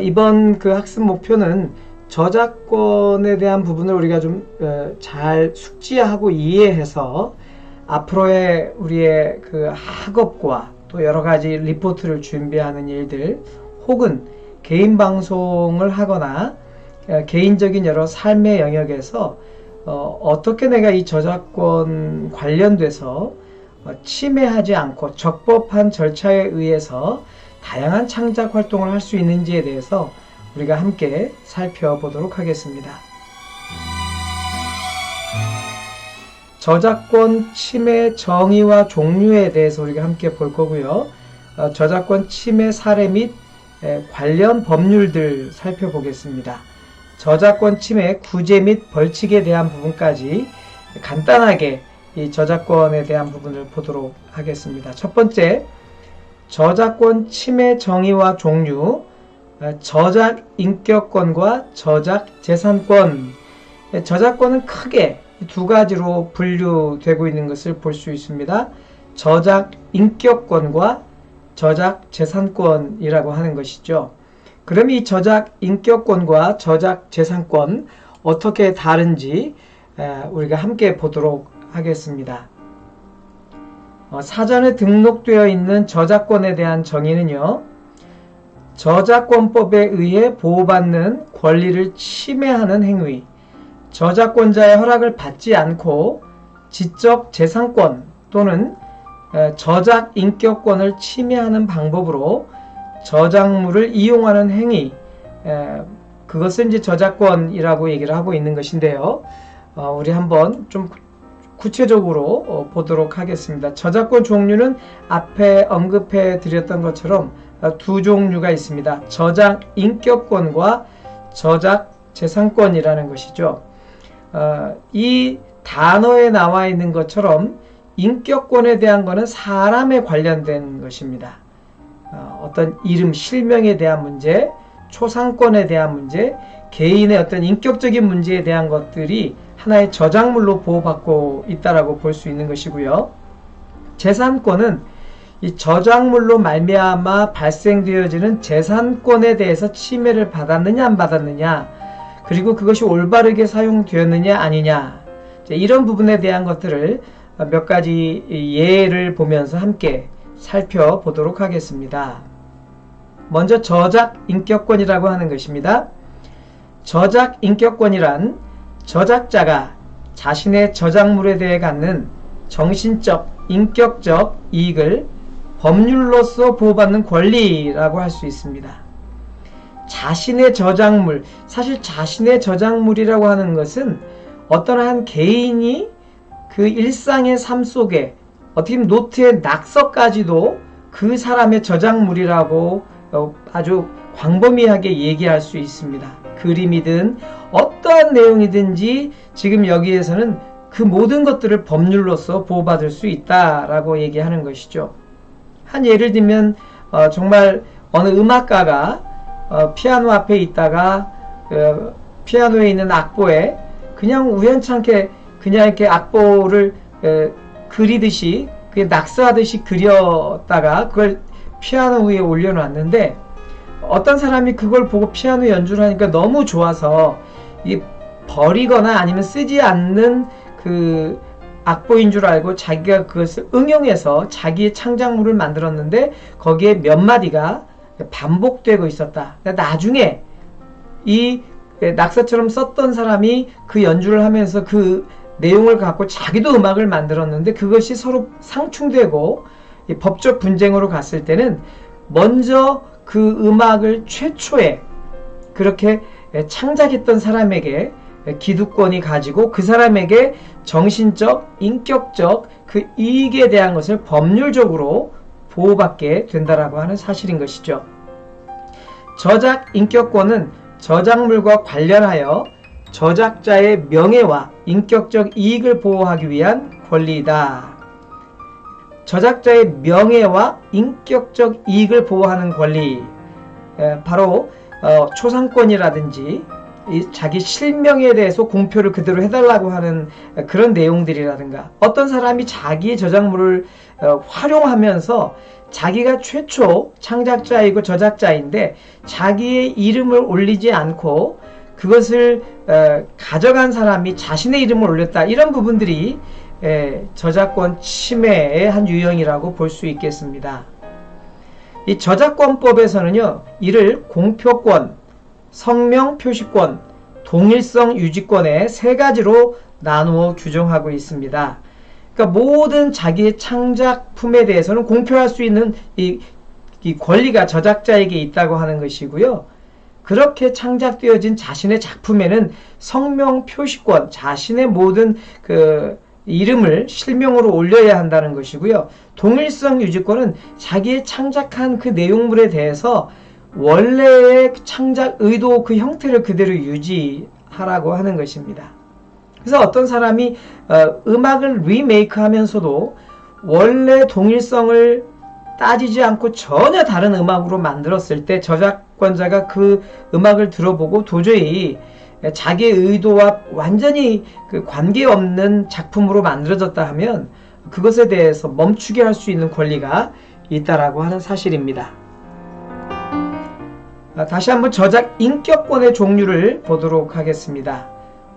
이번 그 학습 목표는 저작권에 대한 부분을 우리가 좀 잘 숙지하고 이해해서 앞으로의 우리의 그 학업과 또 여러 가지 리포트를 준비하는 일들, 혹은 개인 방송을 하거나 개인적인 여러 삶의 영역에서 어떻게 내가 이 저작권 관련돼서 침해하지 않고 적법한 절차에 의해서 다양한 창작 활동을 할 수 있는지에 대해서 우리가 함께 살펴보도록 하겠습니다. 저작권 침해 정의와 종류에 대해서 우리가 함께 볼 거고요. 저작권 침해 사례 및 관련 법률들 살펴보겠습니다. 저작권 침해 구제 및 벌칙에 대한 부분까지 간단하게 이 저작권에 대한 부분을 보도록 하겠습니다. 첫 번째, 저작권 침해 정의와 종류, 저작 인격권과 저작 재산권. 저작권은 크게 두 가지로 분류되고 있는 것을 볼 수 있습니다. 저작 인격권과 저작 재산권이라고 하는 것이죠. 그럼 이 저작 인격권과 저작 재산권 어떻게 다른지 우리가 함께 보도록 하겠습니다. 사전에 등록되어 있는 저작권에 대한 정의는요, 저작권법에 의해 보호받는 권리를 침해하는 행위, 저작권자의 허락을 받지 않고 지적 재산권 또는 저작 인격권을 침해하는 방법으로 저작물을 이용하는 행위, 그것을 이제 저작권이라고 얘기를 하고 있는 것인데요. 우리 한번 좀 구체적으로 보도록 하겠습니다. 저작권 종류는 앞에 언급해 드렸던 것처럼 두 종류가 있습니다. 저작 인격권과 저작 재산권이라는 것이죠. 이 단어에 나와 있는 것처럼 인격권에 대한 것은 사람에 관련된 것입니다. 어떤 이름, 실명에 대한 문제, 초상권에 대한 문제, 개인의 어떤 인격적인 문제에 대한 것들이 하나의 저작물로 보호받고 있다라고 볼 수 있는 것이고요. 재산권은 이 저작물로 말미암아 발생되어지는 재산권에 대해서 침해를 받았느냐 안 받았느냐, 그리고 그것이 올바르게 사용되었느냐 아니냐, 이런 부분에 대한 것들을 몇 가지 예를 보면서 함께 살펴보도록 하겠습니다. 먼저 저작 인격권이라고 하는 것입니다. 저작 인격권이란 저작자가 자신의 저작물에 대해 갖는 정신적, 인격적 이익을 법률로서 보호받는 권리라고 할 수 있습니다. 자신의 저작물, 사실 자신의 저작물이라고 하는 것은 어떤 한 개인이 그 일상의 삶 속에 어떻게 보면 노트의 낙서까지도 그 사람의 저작물이라고 아주 광범위하게 얘기할 수 있습니다. 그림이든 어떠한 내용이든지 지금 여기에서는 그 모든 것들을 법률로서 보호받을 수 있다라고 얘기하는 것이죠. 한 예를 들면 정말 어느 음악가가 피아노 앞에 있다가 피아노에 있는 악보에 그냥 우연찮게 그냥 이렇게 악보를 그리듯이 그게 낙서하듯이 그렸다가 그걸 피아노 위에 올려놨는데, 어떤 사람이 그걸 보고 피아노 연주를 하니까 너무 좋아서 이 버리거나 아니면 쓰지 않는 그 악보인 줄 알고 자기가 그것을 응용해서 자기의 창작물을 만들었는데 거기에 몇 마디가 반복되고 있었다. 나중에 이 낙서처럼 썼던 사람이 그 연주를 하면서 그 내용을 갖고 자기도 음악을 만들었는데 그것이 서로 상충되고 법적 분쟁으로 갔을 때는 먼저 그 음악을 최초에 그렇게 창작했던 사람에게 기득권이 가지고 그 사람에게 정신적, 인격적 그 이익에 대한 것을 법률적으로 보호받게 된다라고 하는 사실인 것이죠. 저작 인격권은 저작물과 관련하여 저작자의 명예와 인격적 이익을 보호하기 위한 권리이다. 저작자의 명예와 인격적 이익을 보호하는 권리, 바로 초상권이라든지 자기 실명에 대해서 공표를 그대로 해달라고 하는 그런 내용들이라든가, 어떤 사람이 자기의 저작물을 활용하면서 자기가 최초 창작자이고 저작자인데 자기의 이름을 올리지 않고 그것을 가져간 사람이 자신의 이름을 올렸다. 이런 부분들이 저작권 침해의 한 유형이라고 볼 수 있겠습니다. 이 저작권법에서는요, 이를 공표권, 성명 표시권, 동일성 유지권의 세 가지로 나누어 규정하고 있습니다. 그러니까 모든 자기의 창작품에 대해서는 공표할 수 있는 이 권리가 저작자에게 있다고 하는 것이고요. 그렇게 창작되어진 자신의 작품에는 성명 표시권, 자신의 모든 그 이름을 실명으로 올려야 한다는 것이고요. 동일성 유지권은 자기의 창작한 그 내용물에 대해서 원래의 창작 의도 그 형태를 그대로 유지하라고 하는 것입니다. 그래서 어떤 사람이 음악을 리메이크 하면서도 원래 동일성을 따지지 않고 전혀 다른 음악으로 만들었을 때 저작권자가 그 음악을 들어보고 도저히 자기의 의도와 완전히 그 관계없는 작품으로 만들어졌다 하면 그것에 대해서 멈추게 할 수 있는 권리가 있다라고 하는 사실입니다. 다시 한번 저작 인격권의 종류를 보도록 하겠습니다.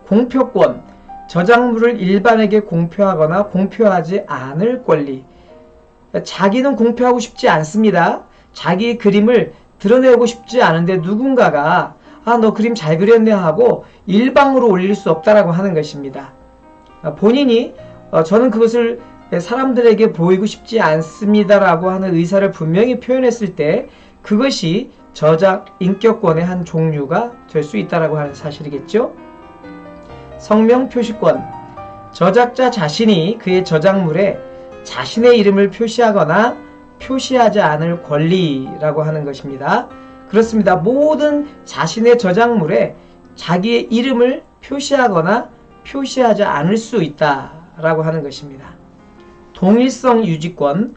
공표권, 저작물을 일반에게 공표하거나 공표하지 않을 권리. 자기는 공표하고 싶지 않습니다. 자기 그림을 드러내고 싶지 않은데 누군가가 너 그림 잘 그렸네 하고 일방으로 올릴 수 없다라고 하는 것입니다. 본인이 저는 그것을 사람들에게 보이고 싶지 않습니다라고 하는 의사를 분명히 표현했을 때 그것이 저작 인격권의 한 종류가 될 수 있다라고 하는 사실이겠죠. 성명 표시권, 저작자 자신이 그의 저작물에 자신의 이름을 표시하거나 표시하지 않을 권리라고 하는 것입니다. 그렇습니다. 모든 자신의 저작물에 자기의 이름을 표시하거나 표시하지 않을 수 있다라고 하는 것입니다. 동일성 유지권,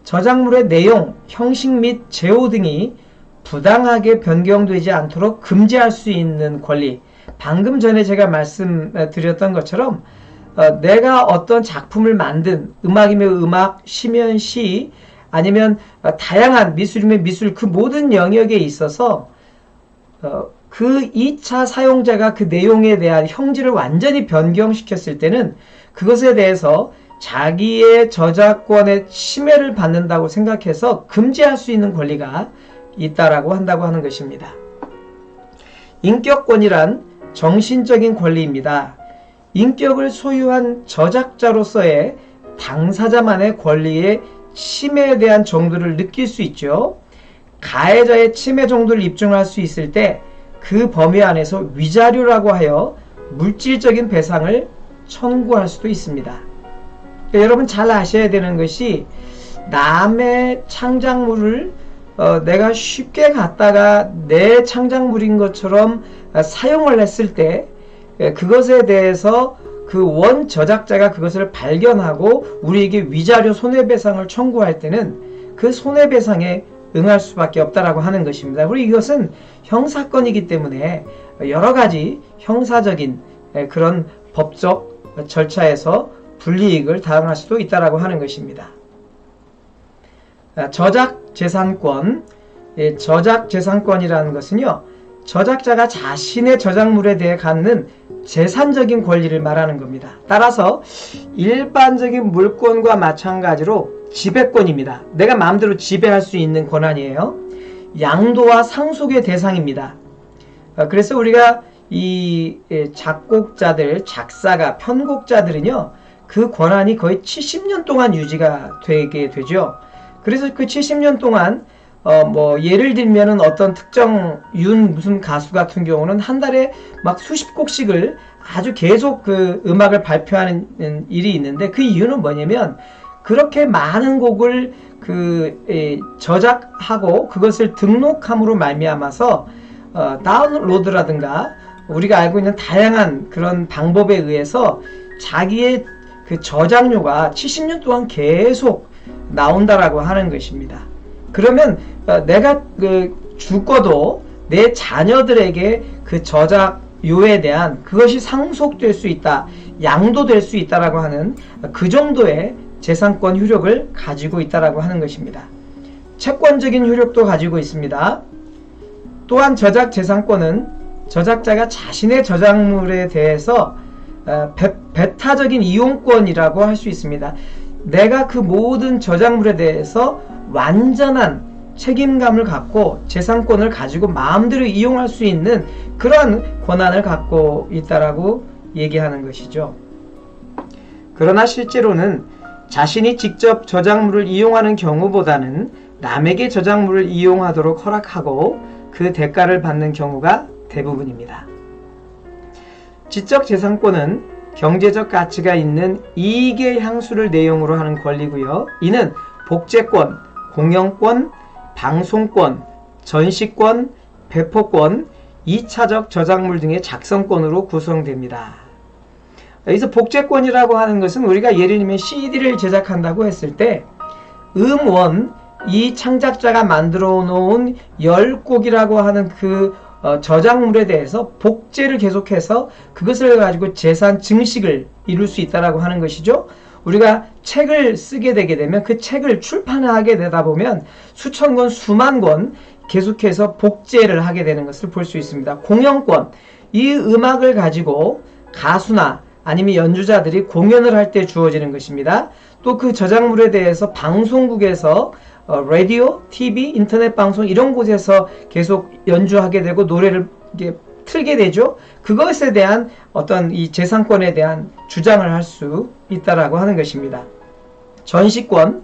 저작물의 내용, 형식 및 제호 등이 부당하게 변경되지 않도록 금지할 수 있는 권리. 방금 전에 제가 말씀드렸던 것처럼 내가 어떤 작품을 만든, 음악이면 음악, 시면 시, 아니면 다양한 미술이면 미술, 그 모든 영역에 있어서 그 2차 사용자가 그 내용에 대한 형질을 완전히 변경시켰을 때는 그것에 대해서 자기의 저작권의 침해를 받는다고 생각해서 금지할 수 있는 권리가 있다라고 한다고 하는 것입니다. 인격권이란 정신적인 권리입니다. 인격을 소유한 저작자로서의 당사자만의 권리의 침해에 대한 정도를 느낄 수 있죠. 가해자의 침해 정도를 입증할 수 있을 때 그 범위 안에서 위자료라고 하여 물질적인 배상을 청구할 수도 있습니다. 그러니까 여러분 잘 아셔야 되는 것이 남의 창작물을 내가 쉽게 갖다가 내 창작물인 것처럼 사용을 했을 때 그것에 대해서 그 원 저작자가 그것을 발견하고 우리에게 위자료 손해배상을 청구할 때는 그 손해배상에 응할 수밖에 없다라고 하는 것입니다. 그리고 이것은 형사건이기 때문에 여러 가지 형사적인 그런 법적 절차에서 불이익을 당할 수도 있다라고 하는 것입니다. 저작재산권, 저작재산권이라는 것은요, 저작자가 자신의 저작물에 대해 갖는 재산적인 권리를 말하는 겁니다. 따라서 일반적인 물권과 마찬가지로 지배권입니다. 내가 마음대로 지배할 수 있는 권한이에요. 양도와 상속의 대상입니다. 그래서 우리가 이 작곡자들, 작사가, 편곡자들은요, 그 권한이 거의 70년 동안 유지가 되게 되죠. 그래서 그 70년 동안 예를 들면은 어떤 특정 무슨 가수 같은 경우는 한 달에 막 수십 곡씩을 아주 계속 그 음악을 발표하는 일이 있는데, 그 이유는 뭐냐면 그렇게 많은 곡을 저작하고 그것을 등록함으로 말미암아서 다운로드라든가 우리가 알고 있는 다양한 그런 방법에 의해서 자기의 그 저작료가 70년 동안 계속 나온다라고 하는 것입니다. 그러면 내가 죽어도 내 자녀들에게 그 저작 요에 대한 그것이 상속될 수 있다, 양도될 수 있다라고 하는 그 정도의 재산권 효력을 가지고 있다라고 하는 것입니다. 채권적인 효력도 가지고 있습니다. 또한 저작 재산권은 저작자가 자신의 저작물에 대해서 배타적인 이용권이라고 할 수 있습니다. 내가 그 모든 저작물에 대해서 완전한 책임감을 갖고 재산권을 가지고 마음대로 이용할 수 있는 그런 권한을 갖고 있다라고 얘기하는 것이죠. 그러나 실제로는 자신이 직접 저작물을 이용하는 경우보다는 남에게 저작물을 이용하도록 허락하고 그 대가를 받는 경우가 대부분입니다. 지적재산권은 경제적 가치가 있는 이익의 향수를 내용으로 하는 권리고요. 이는 복제권, 공연권, 방송권, 전시권, 배포권, 2차적 저작물 등의 작성권으로 구성됩니다. 여기서 복제권이라고 하는 것은 우리가 예를 들면 CD를 제작한다고 했을 때 음원, 이 창작자가 만들어 놓은 10곡이라고 하는 그 저작물에 대해서 복제를 계속해서 그것을 가지고 재산 증식을 이룰 수 있다라고 하는 것이죠. 우리가 책을 쓰게 되게 되면 그 책을 출판하게 되다 보면 수천 권, 수만 권 계속해서 복제를 하게 되는 것을 볼 수 있습니다. 공연권, 이 음악을 가지고 가수나 아니면 연주자들이 공연을 할 때 주어지는 것입니다. 또 그 저작물에 대해서 방송국에서 라디오, TV, 인터넷 방송 이런 곳에서 계속 연주하게 되고 노래를 틀게 되죠. 그것에 대한 어떤 이 재산권에 대한 주장을 할 수 있다라고 하는 것입니다. 전시권,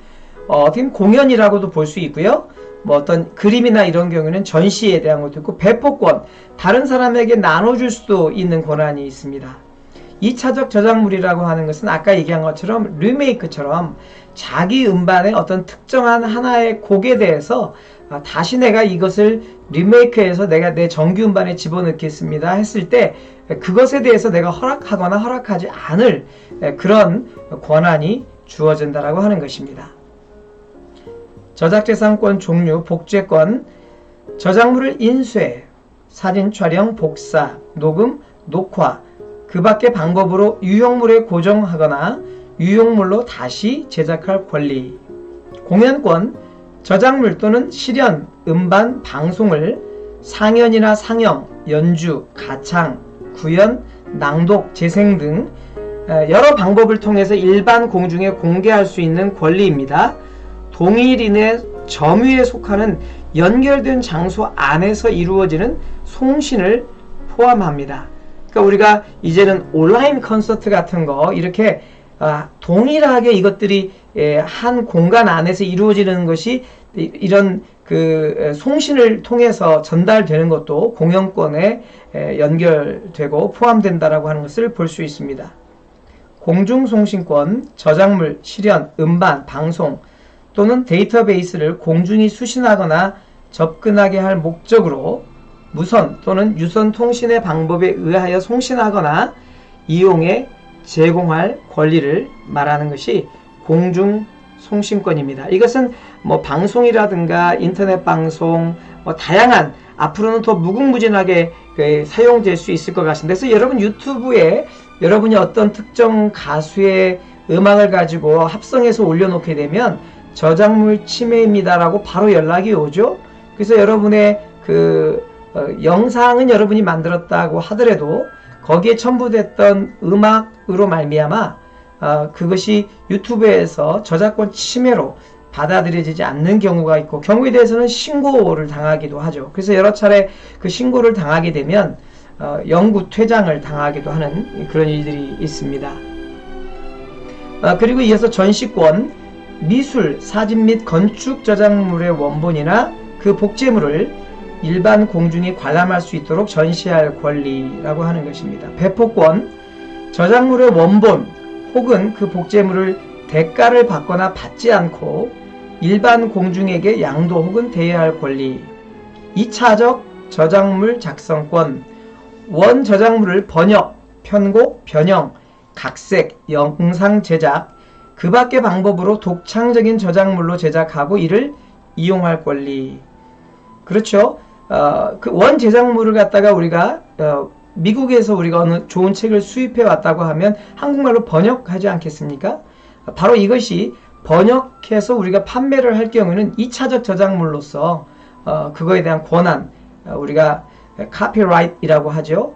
어떻게 공연이라고도 볼 수 있고요. 뭐 어떤 그림이나 이런 경우는 전시에 대한 것도 있고, 배포권, 다른 사람에게 나눠줄 수도 있는 권한이 있습니다. 2차적 저작물이라고 하는 것은 아까 얘기한 것처럼 리메이크처럼 자기 음반의 어떤 특정한 하나의 곡에 대해서 다시 내가 이것을 리메이크해서 내가 내 정규 음반에 집어넣겠습니다 했을 때 그것에 대해서 내가 허락하거나 허락하지 않을 그런 권한이 주어진다라고 하는 것입니다. 저작재산권 종류, 복제권, 저작물을 인쇄, 사진 촬영, 복사, 녹음, 녹화, 그 밖의 방법으로 유형물에 고정하거나 유형물로 다시 제작할 권리. 공연권, 저작물 또는 실연, 음반, 방송을 상연이나 상영, 연주, 가창, 구연, 낭독, 재생 등 여러 방법을 통해서 일반 공중에 공개할 수 있는 권리입니다. 동일인의 점유에 속하는 연결된 장소 안에서 이루어지는 송신을 포함합니다. 그러니까 우리가 이제는 온라인 콘서트 같은 거 이렇게 동일하게 이것들이 한 공간 안에서 이루어지는 것이 이런 그 송신을 통해서 전달되는 것도 공연권에 연결되고 포함된다라고 하는 것을 볼 수 있습니다. 공중송신권, 저작물, 실연, 음반, 방송 또는 데이터베이스를 공중이 수신하거나 접근하게 할 목적으로 무선 또는 유선 통신의 방법에 의하여 송신하거나 이용해 제공할 권리를 말하는 것이 공중송신권입니다. 이것은 뭐 방송이라든가 인터넷 방송, 뭐 다양한 앞으로는 더 무궁무진하게 사용될 수 있을 것 같습니다. 그래서 여러분 유튜브에 여러분이 어떤 특정 가수의 음악을 가지고 합성해서 올려놓게 되면 저작물 침해입니다라고 바로 연락이 오죠. 그래서 여러분의 영상은 여러분이 만들었다고 하더라도 거기에 첨부됐던 음악으로 말미암아 그것이 유튜브에서 저작권 침해로 받아들여지지 않는 경우가 있고 경우에 대해서는 신고를 당하기도 하죠. 그래서 여러 차례 그 신고를 당하게 되면 영구 퇴장을 당하기도 하는 그런 일들이 있습니다. 그리고 이어서 전시권, 미술, 사진 및 건축 저작물의 원본이나 그 복제물을 일반 공중에 관람할 수 있도록 전시할 권리라고 하는 것입니다. 배포권, 저작물의 원본 혹은 그 복제물을 대가를 받거나 받지 않고 일반 공중에게 양도 혹은 대여할 권리. 2차적 저작물 작성권, 원 저작물을 번역, 편곡, 변형, 각색, 영상 제작, 그 밖의 방법으로 독창적인 저작물로 제작하고 이를 이용할 권리. 그렇죠. 그 원 제작물을 갖다가 우리가 미국에서 우리가 어느 좋은 책을 수입해 왔다고 하면 한국말로 번역하지 않겠습니까? 바로 이것이 번역해서 우리가 판매를 할 경우에는 2차적 저작물로서 그거에 대한 권한, 우리가 카피라이트이라고 하죠.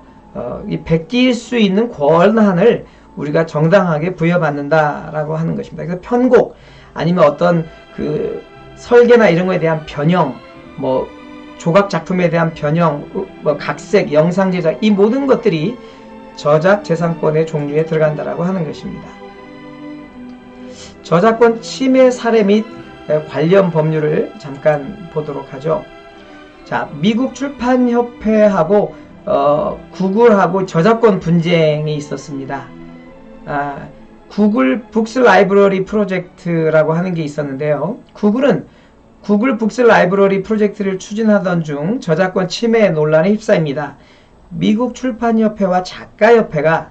이 베낄 수 있는 권한을 우리가 정당하게 부여받는다라고 하는 것입니다. 그래서 편곡 아니면 어떤 그 설계나 이런 거에 대한 변형, 뭐 조각 작품에 대한 변형, 뭐 각색, 영상 제작, 이 모든 것들이 저작 재산권의 종류에 들어간다라고 하는 것입니다. 저작권 침해 사례 및 관련 법률을 잠깐 보도록 하죠. 자, 미국 출판협회하고 구글하고 저작권 분쟁이 있었습니다. 구글 북스 라이브러리 프로젝트라고 하는 게 있었는데요. 구글은 구글 북스 라이브러리 프로젝트를 추진하던 중 저작권 침해 논란에 휩싸입니다. 미국 출판협회와 작가협회가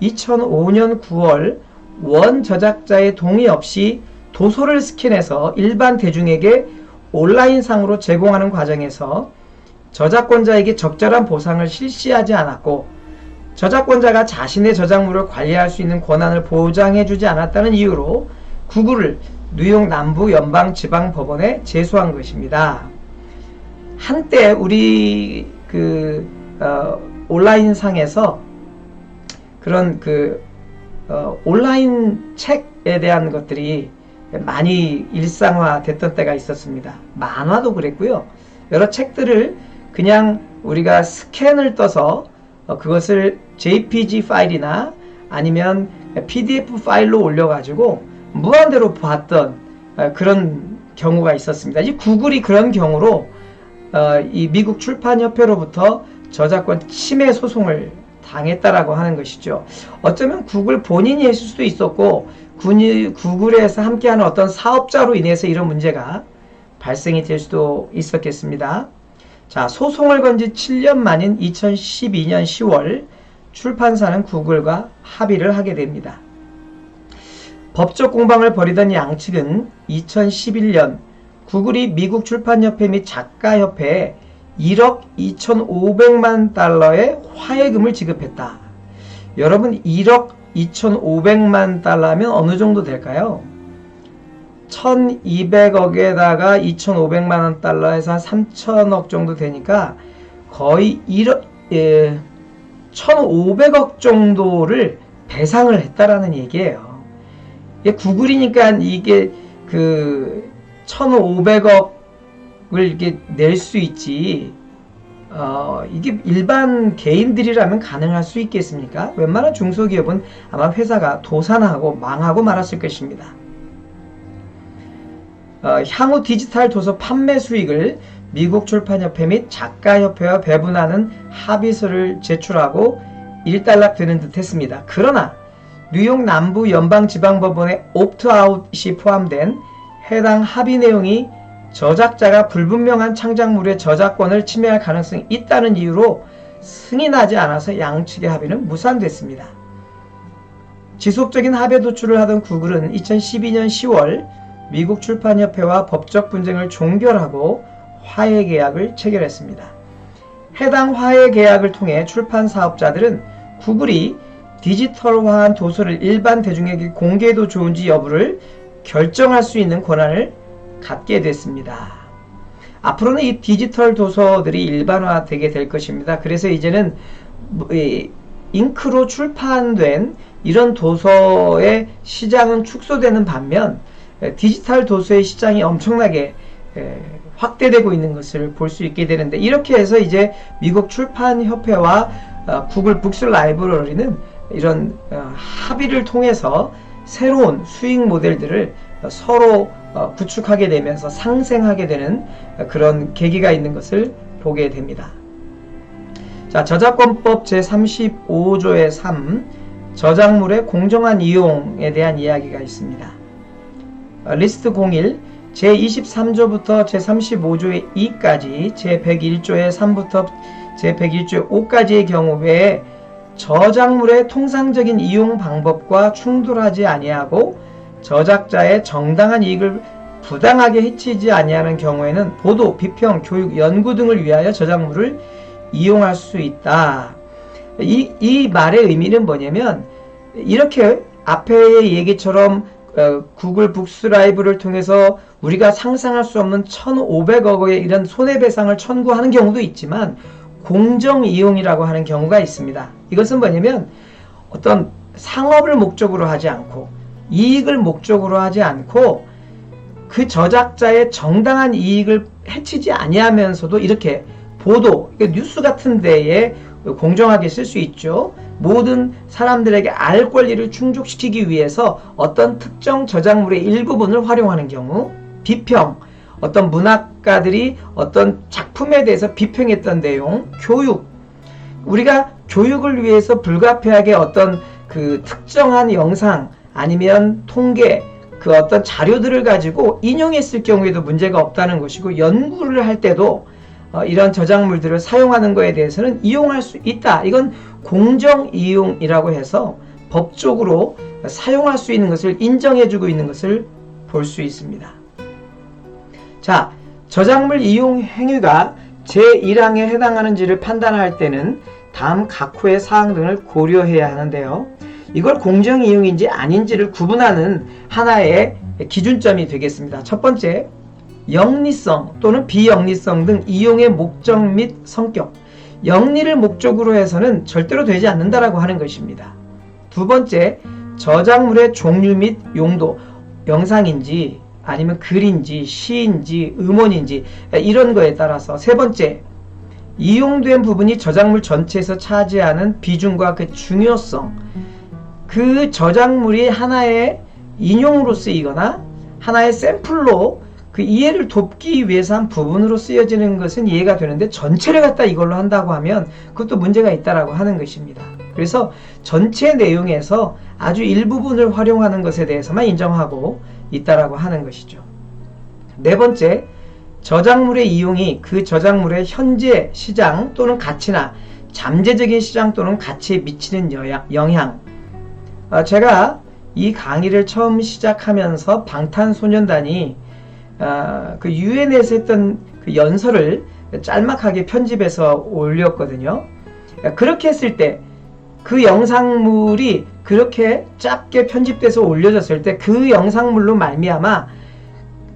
2005년 9월 원 저작자의 동의 없이 도서를 스캔해서 일반 대중에게 온라인상으로 제공하는 과정에서 저작권자에게 적절한 보상을 실시하지 않았고 저작권자가 자신의 저작물을 관리할 수 있는 권한을 보장해주지 않았다는 이유로 구글을 뉴욕 남부연방지방법원에 제소한 것입니다. 한때 우리 온라인상에서 그런 온라인 책에 대한 것들이 많이 일상화됐던 때가 있었습니다. 만화도 그랬고요. 여러 책들을 그냥 우리가 스캔을 떠서 그것을 JPG 파일이나 아니면 PDF 파일로 올려가지고 무한대로 봤던 그런 경우가 있었습니다. 이 구글이 그런 경우로 이 미국 출판협회로부터 저작권 침해 소송을 당했다라고 하는 것이죠. 어쩌면 구글 본인이 했을 수도 있었고 구글에서 함께하는 어떤 사업자로 인해서 이런 문제가 발생이 될 수도 있었겠습니다. 자, 소송을 건 지 7년 만인 2012년 10월 출판사는 구글과 합의를 하게 됩니다. 법적 공방을 벌이던 양측은 2011년 구글이 미국 출판협회 및 작가협회에 1억 2,500만 달러의 화해금을 지급했다. 여러분 1억 2,500만 달러면 어느 정도 될까요? 1,200억에다가 2,500만원 달러에서 한 3,000억 정도 되니까 거의 1,500억 정도를 배상을 했다라는 얘기예요. 구글이니까 이게 1,500억을 이렇게 낼 수 있지, 이게 일반 개인들이라면 가능할 수 있겠습니까? 웬만한 중소기업은 아마 회사가 도산하고 망하고 말았을 것입니다. 향후 디지털 도서 판매 수익을 미국 출판협회 및 작가협회와 배분하는 합의서를 제출하고 일단락되는 듯 했습니다. 그러나 뉴욕 남부 연방지방법원의 옵트아웃이 포함된 해당 합의 내용이 저작자가 불분명한 창작물의 저작권을 침해할 가능성이 있다는 이유로 승인하지 않아서 양측의 합의는 무산됐습니다. 지속적인 합의 도출을 하던 구글은 2012년 10월 미국 출판협회와 법적 분쟁을 종결하고 화해 계약을 체결했습니다. 해당 화해 계약을 통해 출판 사업자들은 구글이 디지털화한 도서를 일반 대중에게 공개해도 좋은지 여부를 결정할 수 있는 권한을 갖게 됐습니다. 앞으로는 이 디지털 도서들이 일반화되게 될 것입니다. 그래서 이제는 잉크로 출판된 이런 도서의 시장은 축소되는 반면 디지털 도서의 시장이 엄청나게 확대되고 있는 것을 볼 수 있게 되는데, 이렇게 해서 이제 미국 출판협회와 구글 북스 라이브러리는 이런 합의를 통해서 새로운 수익 모델들을 서로 구축하게 되면서 상생하게 되는 그런 계기가 있는 것을 보게 됩니다. 자, 저작권법 제35조의 3, 저작물의 공정한 이용에 대한 이야기가 있습니다. 리스트 01, 제23조부터 제35조의 2까지, 제101조의 3부터 제101조의 5까지의 경우 외에 저작물의 통상적인 이용 방법과 충돌하지 아니하고 저작자의 정당한 이익을 부당하게 해치지 아니하는 경우에는 보도, 비평, 교육, 연구 등을 위하여 저작물을 이용할 수 있다. 이 말의 의미는 뭐냐면, 이렇게 앞에의 얘기처럼 구글 북스 라이브를 통해서 우리가 상상할 수 없는 1,500억의 이런 손해배상을 청구하는 경우도 있지만, 공정이용이라고 하는 경우가 있습니다. 이것은 뭐냐면 어떤 상업을 목적으로 하지 않고, 이익을 목적으로 하지 않고, 그 저작자의 정당한 이익을 해치지 아니하면서도 이렇게 보도, 뉴스 같은 데에 공정하게 쓸 수 있죠. 모든 사람들에게 알 권리를 충족시키기 위해서 어떤 특정 저작물의 일부분을 활용하는 경우, 비평, 어떤 문학가들이 어떤 작품에 대해서 비평했던 내용, 교육, 우리가 교육을 위해서 불가피하게 어떤 그 특정한 영상 아니면 통계, 그 어떤 자료들을 가지고 인용했을 경우에도 문제가 없다는 것이고, 연구를 할 때도 이런 저작물들을 사용하는 것에 대해서는 이용할 수 있다. 이건 공정이용이라고 해서 법적으로 사용할 수 있는 것을 인정해주고 있는 것을 볼 수 있습니다. 자, 저작물 이용 행위가 제1항에 해당하는지를 판단할 때는 다음 각호의 사항 등을 고려해야 하는데요. 이걸 공정이용인지 아닌지를 구분하는 하나의 기준점이 되겠습니다. 첫 번째, 영리성 또는 비영리성 등 이용의 목적 및 성격. 영리를 목적으로 해서는 절대로 되지 않는다라고 하는 것입니다. 두 번째, 저작물의 종류 및 용도, 영상인지 아니면 글인지 시인지 음원인지 이런 거에 따라서. 세 번째, 이용된 부분이 저작물 전체에서 차지하는 비중과 그 중요성, 그 저작물이 하나의 인용으로 쓰이거나 하나의 샘플로 그 이해를 돕기 위해서 한 부분으로 쓰여지는 것은 이해가 되는데, 전체를 갖다 이걸로 한다고 하면 그것도 문제가 있다라고 하는 것입니다. 그래서 전체 내용에서 아주 일부분을 활용하는 것에 대해서만 인정하고 있다라고 하는 것이죠. 네 번째, 저작물의 이용이 그 저작물의 현재 시장 또는 가치나 잠재적인 시장 또는 가치에 미치는 영향. 제가 이 강의를 처음 시작하면서 방탄소년단이 그 UN에서 했던 그 연설을 짤막하게 편집해서 올렸거든요. 그렇게 했을 때 그 영상물이 그렇게 짧게 편집돼서 올려졌을 때 그 영상물로 말미암아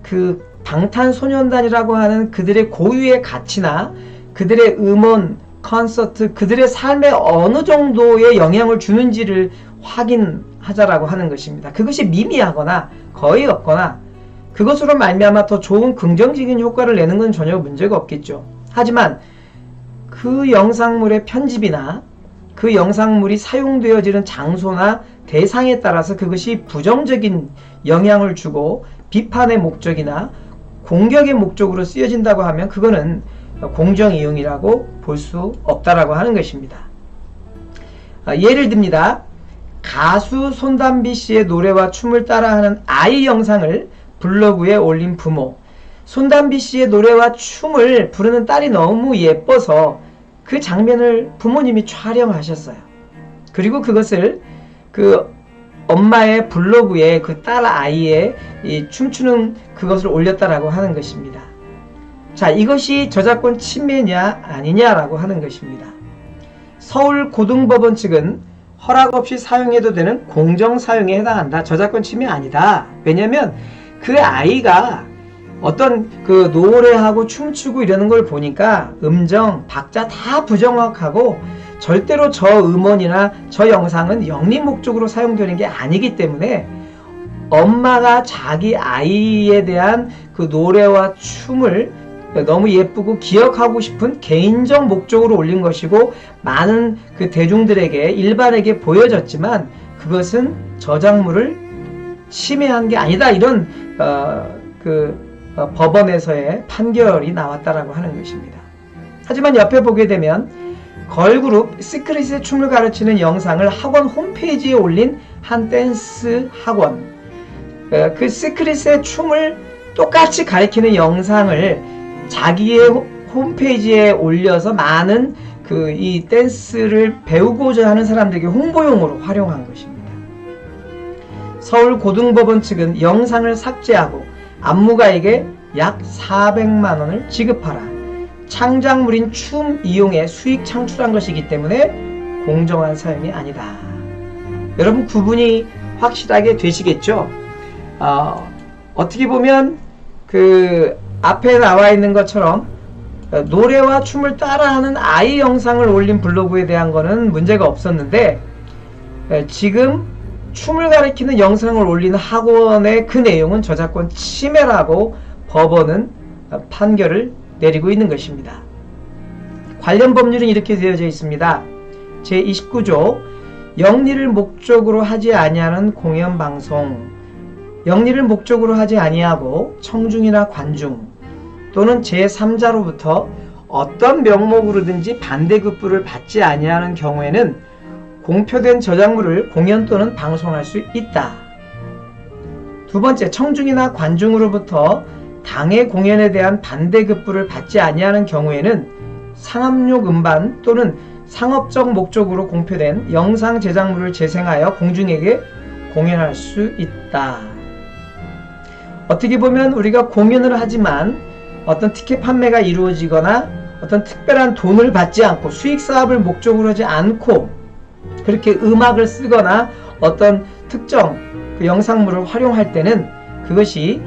그 방탄소년단이라고 하는 그들의 고유의 가치나 그들의 음원, 콘서트, 그들의 삶에 어느 정도의 영향을 주는지를 확인하자라고 하는 것입니다. 그것이 미미하거나 거의 없거나 그것으로 말미암아 더 좋은 긍정적인 효과를 내는 건 전혀 문제가 없겠죠. 하지만 그 영상물의 편집이나 그 영상물이 사용되어지는 장소나 대상에 따라서 그것이 부정적인 영향을 주고 비판의 목적이나 공격의 목적으로 쓰여진다고 하면 그거는 공정이용이라고 볼 수 없다라고 하는 것입니다. 예를 듭니다. 가수 손담비 씨의 노래와 춤을 따라하는 아이 영상을 블로그에 올린 부모. 손담비 씨의 노래와 춤을 부르는 딸이 너무 예뻐서 그 장면을 부모님이 촬영하셨어요. 그리고 그것을 그 엄마의 블로그에 그 딸 아이의 이 춤추는 그것을 올렸다라고 하는 것입니다. 자, 이것이 저작권 침해냐 아니냐라고 하는 것입니다. 서울고등법원 측은 허락 없이 사용해도 되는 공정사용에 해당한다. 저작권 침해 아니다. 왜냐면 그 아이가 어떤 그 노래하고 춤추고 이러는 걸 보니까 음정, 박자 다 부정확하고 절대로 저 음원이나 저 영상은 영리 목적으로 사용되는 게 아니기 때문에 엄마가 자기 아이에 대한 그 노래와 춤을 너무 예쁘고 기억하고 싶은 개인적 목적으로 올린 것이고 많은 그 대중들에게 일반에게 보여졌지만 그것은 저작물을 침해한 게 아니다. 이런 법원에서의 판결이 나왔다라고 하는 것입니다. 하지만 옆에 보게 되면 걸그룹 시크릿의 춤을 가르치는 영상을 학원 홈페이지에 올린 한 댄스 학원, 그 시크릿의 춤을 똑같이 가르치는 영상을 자기의 홈페이지에 올려서 많은 그 이 댄스를 배우고자 하는 사람들에게 홍보용으로 활용한 것입니다. 서울고등법원 측은 영상을 삭제하고 안무가에게 약 400만 원을 지급하라. 창작물인 춤 이용에 수익 창출한 것이기 때문에 공정한 사용이 아니다. 여러분 구분이 확실하게 되시겠죠? 어떻게 보면 그 앞에 나와 있는 것처럼 노래와 춤을 따라하는 아이 영상을 올린 블로그에 대한 거는 문제가 없었는데, 지금 춤을 가리키는 영상을 올리는 학원의 그 내용은 저작권 침해라고 법원은 판결을 내리고 있는 것입니다. 관련 법률은 이렇게 되어져 있습니다. 제29조 영리를 목적으로 하지 아니하는 공연방송, 영리를 목적으로 하지 아니하고 청중이나 관중 또는 제3자로부터 어떤 명목으로든지 반대급부를 받지 아니하는 경우에는 공표된 저작물을 공연 또는 방송할 수 있다. 두 번째, 청중이나 관중으로부터 당의 공연에 대한 반대급부를 받지 아니하는 경우에는 상업용 음반 또는 상업적 목적으로 공표된 영상 제작물을 재생하여 공중에게 공연할 수 있다. 어떻게 보면 우리가 공연을 하지만 어떤 티켓 판매가 이루어지거나 어떤 특별한 돈을 받지 않고 수익 사업을 목적으로 하지 않고 그렇게 음악을 쓰거나 어떤 특정 그 영상물을 활용할 때는 그것이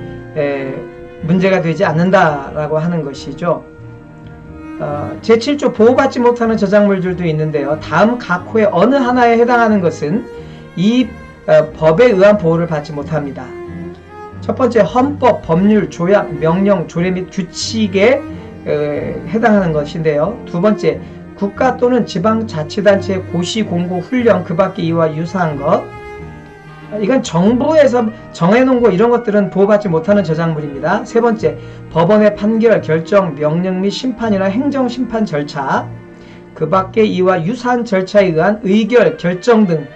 문제가 되지 않는다라고 하는 것이죠. 제7조 보호받지 못하는 저작물들도 있는데요. 다음 각 호의 어느 하나에 해당하는 것은 이 법에 의한 보호를 받지 못합니다. 첫 번째, 헌법, 법률, 조약, 명령, 조례 및 규칙에 해당하는 것인데요. 두 번째, 국가 또는 지방자치단체의 고시, 공고, 훈령, 그 밖의 이와 유사한 것. 이건 정부에서 정해놓은 거, 이런 것들은 보호받지 못하는 저작물입니다. 세 번째, 법원의 판결, 결정, 명령 및 심판이나 행정심판 절차, 그 밖의 이와 유사한 절차에 의한 의결, 결정 등,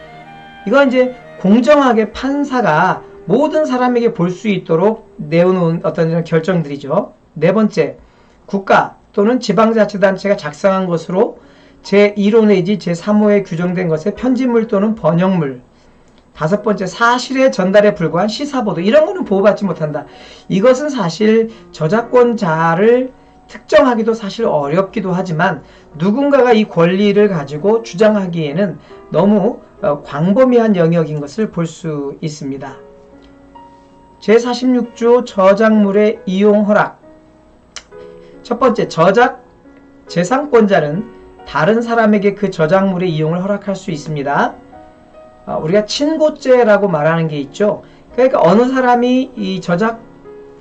이건 이제 공정하게 판사가 모든 사람에게 볼 수 있도록 내어놓은 어떤 결정들이죠. 네 번째, 국가 또는 지방자치단체가 작성한 것으로 제1호 내지 제3호에 규정된 것의 편집물 또는 번역물. 다섯 번째, 사실의 전달에 불과한 시사보도. 이런 거는 보호받지 못한다. 이것은 사실 저작권자를 특정하기도 사실 어렵기도 하지만 누군가가 이 권리를 가지고 주장하기에는 너무 광범위한 영역인 것을 볼 수 있습니다. 제46조 저작물의 이용 허락. 첫 번째, 저작 재산권자는 다른 사람에게 그 저작물의 이용을 허락할 수 있습니다. 우리가 친고죄라고 말하는 게 있죠. 그러니까 어느 사람이 이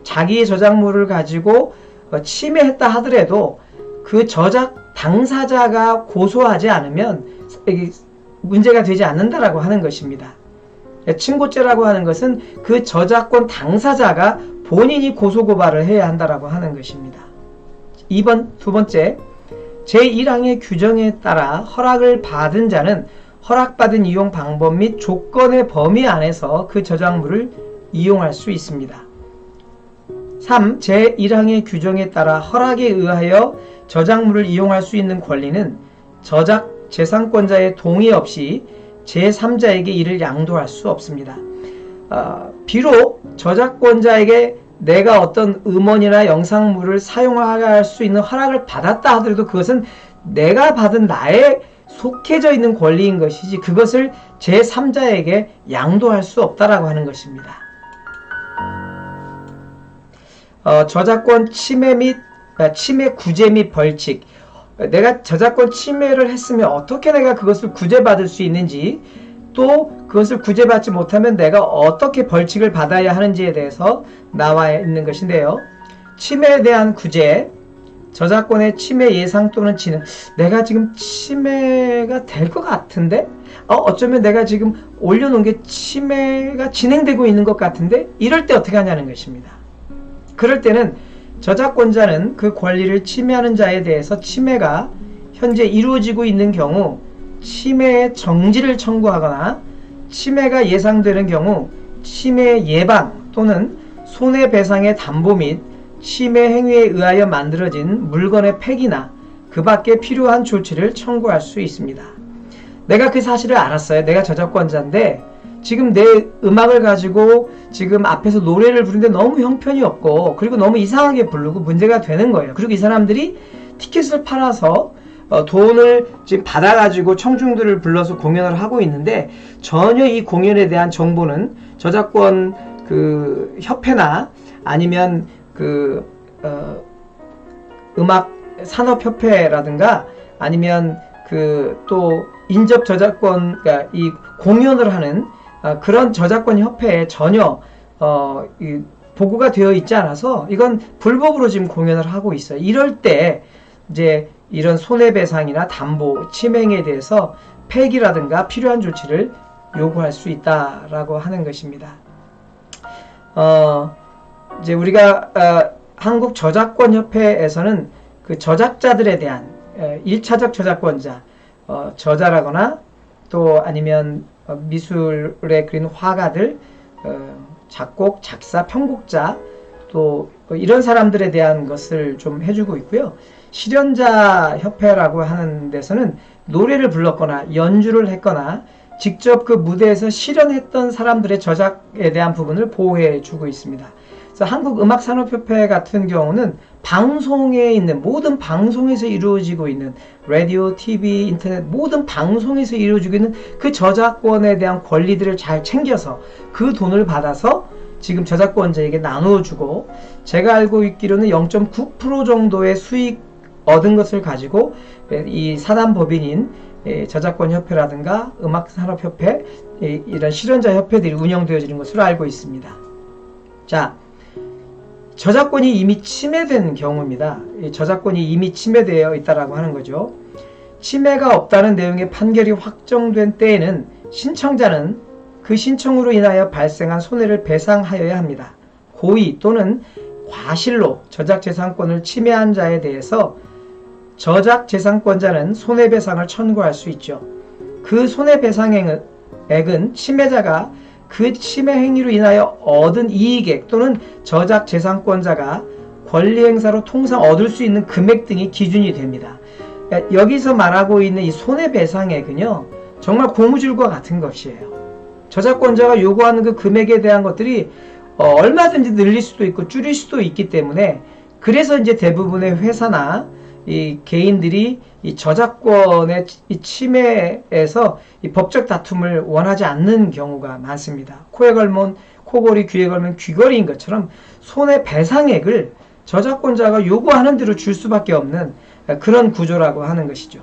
자기의 저작물을 가지고 침해했다 하더라도 그 저작 당사자가 고소하지 않으면 문제가 되지 않는다라고 하는 것입니다. 친고죄라고 하는 것은 그 저작권 당사자가 본인이 고소고발을 해야 한다라고 하는 것입니다. 두 번째, 제1항의 규정에 따라 허락을 받은 자는 허락받은 이용 방법 및 조건의 범위 안에서 그 저작물을 이용할 수 있습니다. 3. 제1항의 규정에 따라 허락에 의하여 저작물을 이용할 수 있는 권리는 저작 재산권자의 동의 없이 제3자에게 이를 양도할 수 없습니다. 비록 저작권자에게 내가 어떤 음원이나 영상물을 사용할 수 있는 허락을 받았다 하더라도 그것은 내가 받은 나에 속해져 있는 권리인 것이지 그것을 제3자에게 양도할 수 없다라고 하는 것입니다. 저작권 침해 및 침해 구제 및 벌칙. 내가 저작권 침해를 했으면 어떻게 내가 그것을 구제받을 수 있는지, 또 그것을 구제받지 못하면 내가 어떻게 벌칙을 받아야 하는지에 대해서 나와 있는 것인데요. 침해에 대한 구제, 저작권의 침해 예상 또는 진행. 내가 지금 침해가 될 것 같은데? 어쩌면 내가 지금 올려놓은 게 침해가 진행되고 있는 것 같은데? 이럴 때 어떻게 하냐는 것입니다. 그럴 때는 저작권자는 그 권리를 침해하는 자에 대해서 침해가 현재 이루어지고 있는 경우 침해의 정지를 청구하거나 침해가 예상되는 경우 침해 예방 또는 손해배상의 담보 및 침해 행위에 의하여 만들어진 물건의 폐기나 그 밖에 필요한 조치를 청구할 수 있습니다. 내가 그 사실을 알았어요. 내가 저작권자인데 지금 내 음악을 가지고 지금 앞에서 노래를 부르는데 너무 형편이 없고 그리고 너무 이상하게 부르고 문제가 되는 거예요. 그리고 이 사람들이 티켓을 팔아서 돈을 지금 받아가지고 청중들을 불러서 공연을 하고 있는데 전혀 이 공연에 대한 정보는 저작권 그 협회나 아니면 그 음악 산업협회라든가 아니면 그 또 인접 저작권, 그러니까 이 공연을 하는 그런 저작권 협회에 전혀 이 보고가 되어 있지 않아서 이건 불법으로 지금 공연을 하고 있어요. 이럴 때 이제 이런 손해배상이나 담보, 침해에 대해서 폐기라든가 필요한 조치를 요구할 수 있다라고 하는 것입니다. 이제 우리가 한국 저작권협회에서는 그 저작자들에 대한 1차적 저작권자, 저자라거나 또 아니면 미술에 그린 화가들, 작곡, 작사, 편곡자 또 이런 사람들에 대한 것을 좀 해주고 있고요. 실현자 협회라고 하는 데서는 노래를 불렀거나 연주를 했거나 직접 그 무대에서 실현했던 사람들의 저작에 대한 부분을 보호해 주고 있습니다. 그래서 한국음악산업협회 같은 경우는 방송에 있는 모든 방송에서 이루어지고 있는 라디오, TV, 인터넷 모든 방송에서 이루어지고 있는 그 저작권에 대한 권리들을 잘 챙겨서 그 돈을 받아서 지금 저작권자에게 나누어주고 제가 알고 있기로는 0.9% 정도의 수익 얻은 것을 가지고 이 사단법인인 저작권협회라든가 음악산업협회 이런 실현자 협회들이 운영되어지는 것으로 알고 있습니다. 자, 저작권이 이미 침해된 경우입니다. 저작권이 이미 침해되어 있다라고 하는 거죠. 침해가 없다는 내용의 판결이 확정된 때에는 신청자는 그 신청으로 인하여 발생한 손해를 배상하여야 합니다. 고의 또는 과실로 저작재산권을 침해한 자에 대해서 저작재산권자는 손해배상을 청구할 수 있죠. 그 손해배상액은 침해자가 그 침해 행위로 인하여 얻은 이익액 또는 저작재산권자가 권리행사로 통상 얻을 수 있는 금액 등이 기준이 됩니다. 여기서 말하고 있는 이 손해배상액은요, 정말 고무줄과 같은 것이에요. 저작권자가 요구하는 그 금액에 대한 것들이 얼마든지 늘릴 수도 있고 줄일 수도 있기 때문에 그래서 이제 대부분의 회사나 이 개인들이 이 저작권의 이 침해에서 이 법적 다툼을 원하지 않는 경우가 많습니다. 코에 걸면 코골이, 귀에 걸면 귀걸이인 것처럼 손해배상액을 저작권자가 요구하는 대로 줄 수밖에 없는 그런 구조라고 하는 것이죠.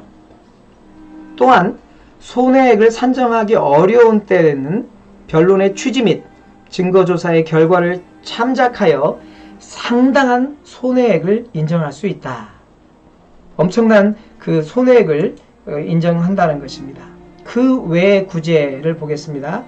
또한 손해액을 산정하기 어려운 때에는 변론의 취지 및 증거조사의 결과를 참작하여 상당한 손해액을 인정할 수 있다. 엄청난 그 손해액을 인정한다는 것입니다. 그 외의 구제를 보겠습니다.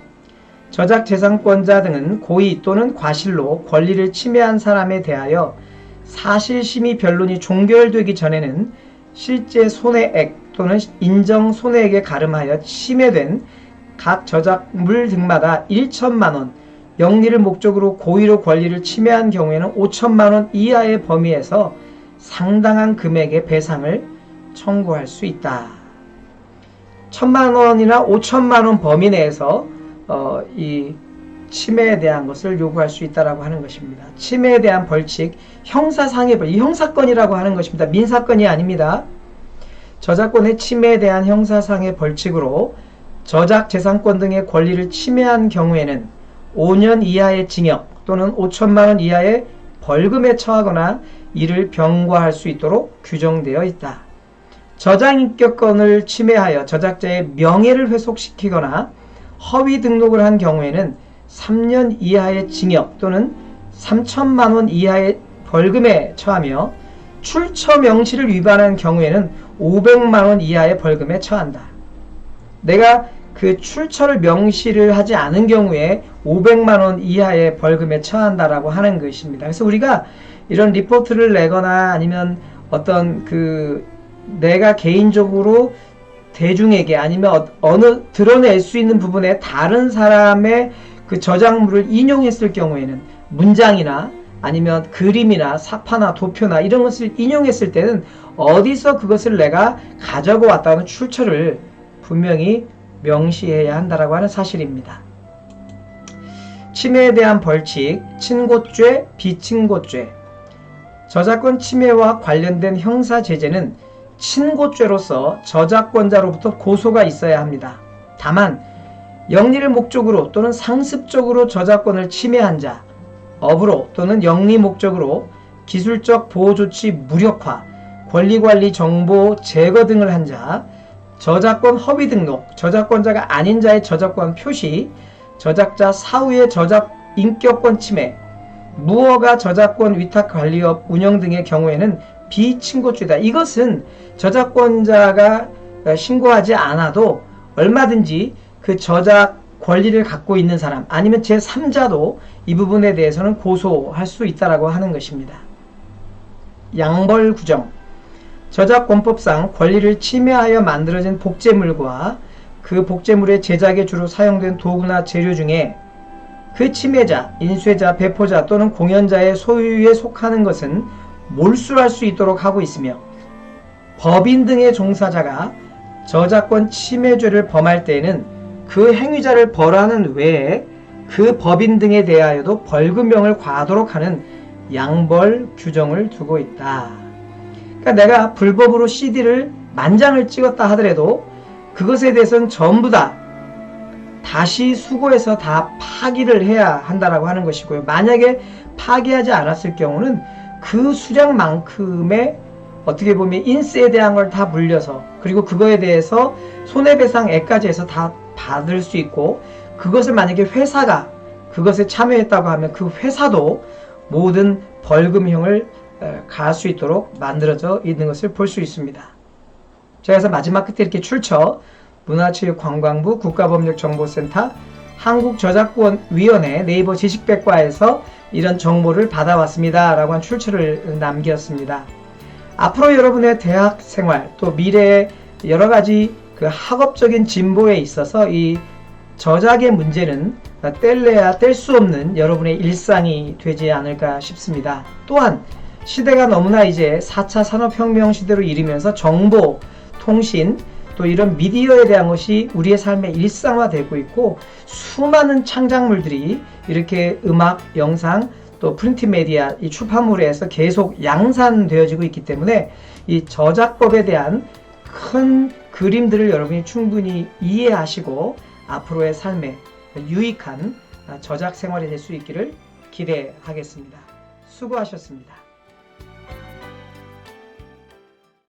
저작재산권자 등은 고의 또는 과실로 권리를 침해한 사람에 대하여 사실심의 변론이 종결되기 전에는 실제 손해액 또는 인정 손해액에 가름하여 침해된 각 저작물 등마다 1천만원, 영리를 목적으로 고의로 권리를 침해한 경우에는 5천만원 이하의 범위에서 상당한 금액의 배상을 청구할 수 있다. 1,000만원이나 5천만원 범위 내에서 이 침해에 대한 것을 요구할 수 있다라고 하는 것입니다. 침해에 대한 벌칙, 형사상해 벌칙, 형사건이라고 하는 것입니다. 민사건이 아닙니다. 저작권의 침해에 대한 형사상해 벌칙으로 저작재산권 등의 권리를 침해한 경우에는 5년 이하의 징역 또는 5천만원 이하의 벌금에 처하거나 이를 병과할 수 있도록 규정되어 있다. 저작인격권을 침해하여 저작자의 명예를 훼손시키거나 허위 등록을 한 경우에는 3년 이하의 징역 또는 3천만원 이하의 벌금에 처하며 출처 명시를 위반한 경우에는 500만원 이하의 벌금에 처한다. 내가 그 출처를 명시를 하지 않은 경우에 500만원 이하의 벌금에 처한다라고 하는 것입니다. 그래서 우리가 이런 리포트를 내거나 아니면 어떤 그 내가 개인적으로 대중에게 아니면 어느 드러낼 수 있는 부분에 다른 사람의 그 저작물을 인용했을 경우에는 문장이나 아니면 그림이나 사파나 도표나 이런 것을 인용했을 때는 어디서 그것을 내가 가져고 왔다는 출처를 분명히 명시해야 한다라고 하는 사실입니다. 침해에 대한 벌칙, 친고죄, 비친고죄. 저작권 침해와 관련된 형사 제재는 친고죄로서 저작권자로부터 고소가 있어야 합니다. 다만 영리를 목적으로 또는 상습적으로 저작권을 침해한 자, 업으로 또는 영리 목적으로 기술적 보호조치 무력화, 권리관리 정보 제거 등을 한 자, 저작권 허위 등록, 저작권자가 아닌 자의 저작권 표시, 저작자 사후의 저작 인격권 침해, 무허가 저작권 위탁관리업 운영 등의 경우에는 비친고죄다. 이것은 저작권자가 신고하지 않아도 얼마든지 그 저작 권리를 갖고 있는 사람 아니면 제3자도 이 부분에 대해서는 고소할 수 있다라고 하는 것입니다. 양벌 규정. 저작권법상 권리를 침해하여 만들어진 복제물과 그 복제물의 제작에 주로 사용된 도구나 재료 중에 그 침해자, 인쇄자, 배포자 또는 공연자의 소유에 속하는 것은 몰수할 수 있도록 하고 있으며 법인 등의 종사자가 저작권 침해죄를 범할 때에는 그 행위자를 벌하는 외에 그 법인 등에 대하여도 벌금형을 과하도록 하는 양벌 규정을 두고 있다. 그러니까 내가 불법으로 CD를 10,000장을 찍었다 하더라도 그것에 대해서는 전부 다 다시 수거해서 다 파기를 해야 한다라고 하는 것이고요. 만약에 파기하지 않았을 경우는 그 수량만큼의 어떻게 보면 인세에 대한 걸 다 물려서 그리고 그거에 대해서 손해배상액까지 해서 다 받을 수 있고 그것을 만약에 회사가 그것에 참여했다고 하면 그 회사도 모든 벌금형을 가할 수 있도록 만들어져 있는 것을 볼 수 있습니다. 자, 그래서 마지막 끝에 이렇게 출처 문화체육관광부 국가법령정보센터 한국저작권위원회 네이버 지식백과에서 이런 정보를 받아왔습니다 라고 한 출처를 남겼습니다. 앞으로 여러분의 대학 생활 또 미래의 여러가지 그 학업적인 진보에 있어서 이 저작의 문제는 뗄래야 뗄 수 없는 여러분의 일상이 되지 않을까 싶습니다. 또한 시대가 너무나 이제 4차 산업혁명 시대로 이르면서 정보, 통신, 또 이런 미디어에 대한 것이 우리의 삶의 일상화되고 있고 수많은 창작물들이 이렇게 음악, 영상, 또 프린트 메디아, 이 출판물에서 계속 양산되어지고 있기 때문에 이 저작법에 대한 큰 그림들을 여러분이 충분히 이해하시고 앞으로의 삶에 유익한 저작 생활이 될 수 있기를 기대하겠습니다. 수고하셨습니다.